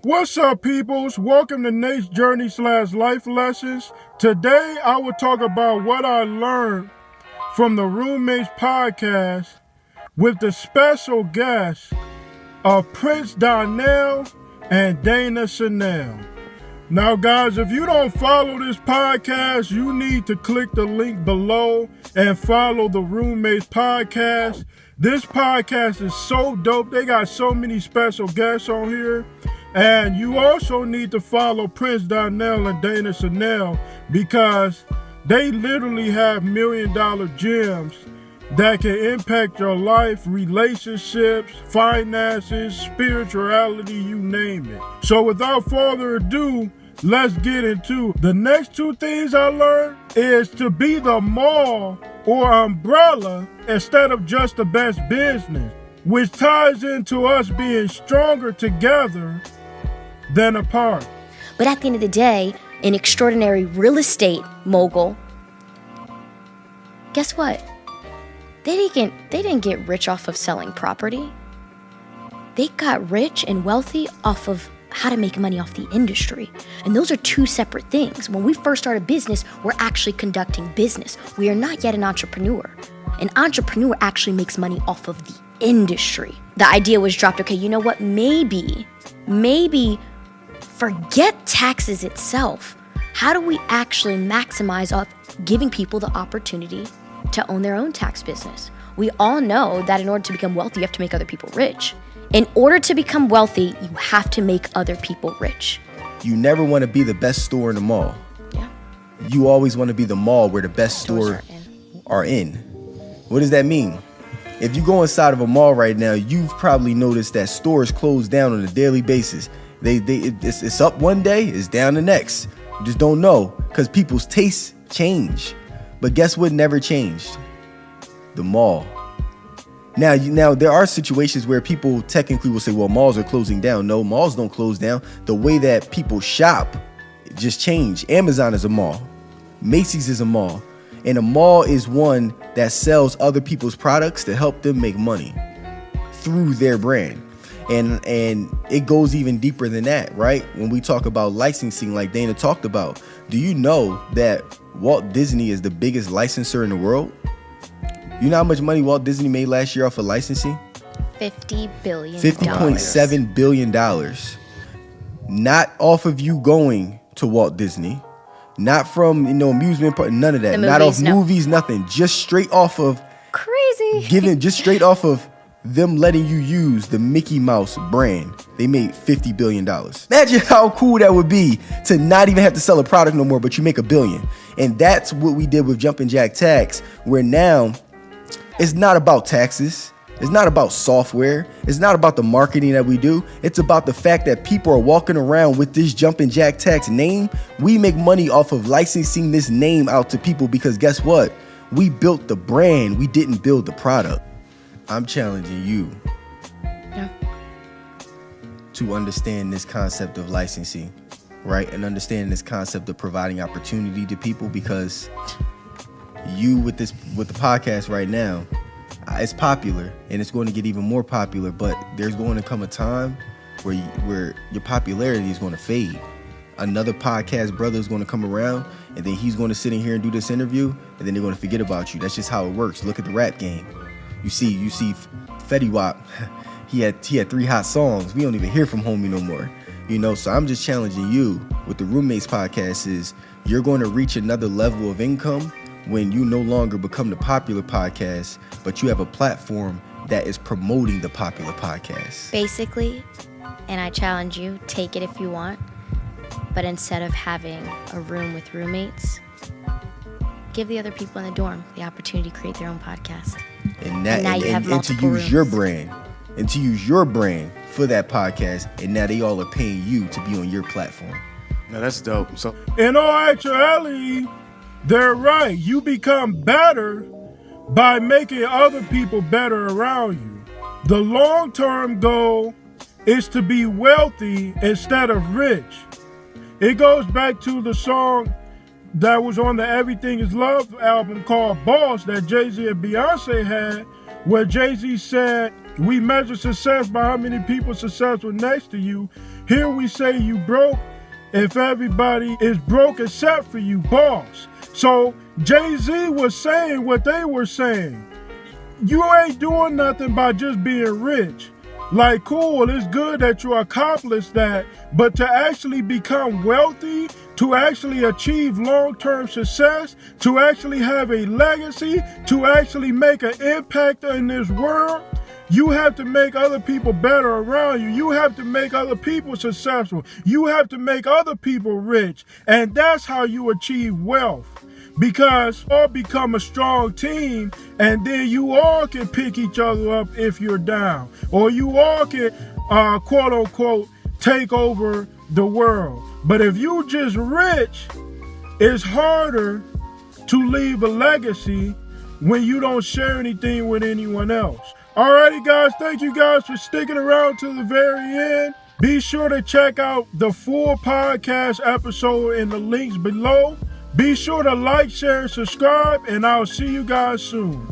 What's up, peoples? Welcome to Nate's Journey / Life Lessons. Today, I will talk about what I learned from the Roommates podcast with the special guests of Prince Donnell and Dana Chanel. Now, guys, if you don't follow this podcast, you need to click the link below and follow the Roommates podcast. This podcast is so dope. They got so many special guests on here. And you also need to follow Prince Donnell and Dana Chanel because they literally have $1 million gems that can impact your life, relationships, finances, spirituality, you name it. So without further ado, let's get into the next two things I learned is to be the mall or umbrella instead of just the best business, which ties into us being stronger together than apart. But at the end of the day, an extraordinary real estate mogul, guess what? They didn't get rich off of selling property. They got rich and wealthy off of how to make money off the industry. And those are two separate things. When we first start a business, we're actually conducting business. We are not yet an entrepreneur. An entrepreneur actually makes money off of the industry. The idea was dropped, okay, you know what? Maybe forget taxes itself. How do we actually maximize off giving people the opportunity to own their own tax business? We all know that in order to become wealthy, you have to make other people rich. In order to become wealthy, you have to make other people rich. You never want to be the best store in the mall. Yeah. You always want to be the mall where the best stores are in. What does that mean? If you go inside of a mall right now, you've probably noticed that stores close down on a daily basis. It's up one day, it's down the next. You just don't know because people's tastes change. But guess what never changed? The mall. Now there are situations where people technically will say, well, malls are closing down. No, malls don't close down. The way that people shop just changed. Amazon is a mall. Macy's is a mall. And a mall is one that sells other people's products to help them make money through their brand. And it goes even deeper than that, right? When we talk about licensing, like Dana talked about, do you know that Walt Disney is the biggest licensor in the world? You know how much money Walt Disney made last year off of licensing? $50 billion. $50.7 billion. Not off of you going to Walt Disney. Not from, amusement park, none of that. Not off movies, nothing. Just straight off of just straight off of them letting you use the Mickey Mouse brand. They made $50 billion. Imagine how cool that would be to not even have to sell a product no more, but you make $1 billion. And that's what we did with Jumpin' Jack Tax, where now it's not about taxes. It's not about software. It's not about the marketing that we do. It's about the fact that people are walking around with this Jumpin' Jack Tax name. We make money off of licensing this name out to people because guess what? We built the brand. We didn't build the product. I'm challenging you to understand this concept of licensing, right? And understand this concept of providing opportunity to people because you with the podcast right now, it's popular and it's going to get even more popular, but there's going to come a time where your popularity is going to fade. Another podcast brother is going to come around and then he's going to sit in here and do this interview and then they're going to forget about you. That's just how it works. Look at the rap game. You see Fetty Wap, he had 3 hot songs. We don't even hear from homie no more. So I'm just challenging you with the Roommates podcast is you're going to reach another level of income when you no longer become the popular podcast, but you have a platform that is promoting the popular podcast. Basically, and I challenge you, take it if you want, but instead of having a room with roommates, give the other people in the dorm the opportunity to create their own podcast. And to use your brand. And to use your brand for that podcast. And now they all are paying you to be on your platform. Now that's dope. So in all actuality, they're right. You become better by making other people better around you. The long-term goal is to be wealthy instead of rich. It goes back to the song that was on the Everything Is Love album called Boss that Jay-Z and Beyonce had, where Jay-Z said, We measure success by how many people successful next to you. Here we say you broke if everybody is broke except for you, boss. So Jay-Z was saying what they were saying. You ain't doing nothing by just being rich. Like, cool, it's good that you accomplished that, but to actually become wealthy, to actually achieve long-term success, to actually have a legacy, to actually make an impact in this world, you have to make other people better around you. You have to make other people successful. You have to make other people rich. And that's how you achieve wealth. Because all become a strong team, and then you all can pick each other up if you're down. Or you all can, quote unquote, take over the world. But if you just rich, it's harder to leave a legacy when you don't share anything with anyone else. Alrighty guys, thank you guys for sticking around to the very end. Be sure to check out the full podcast episode in the links below. Be sure to like, share, and subscribe, and I'll see you guys soon.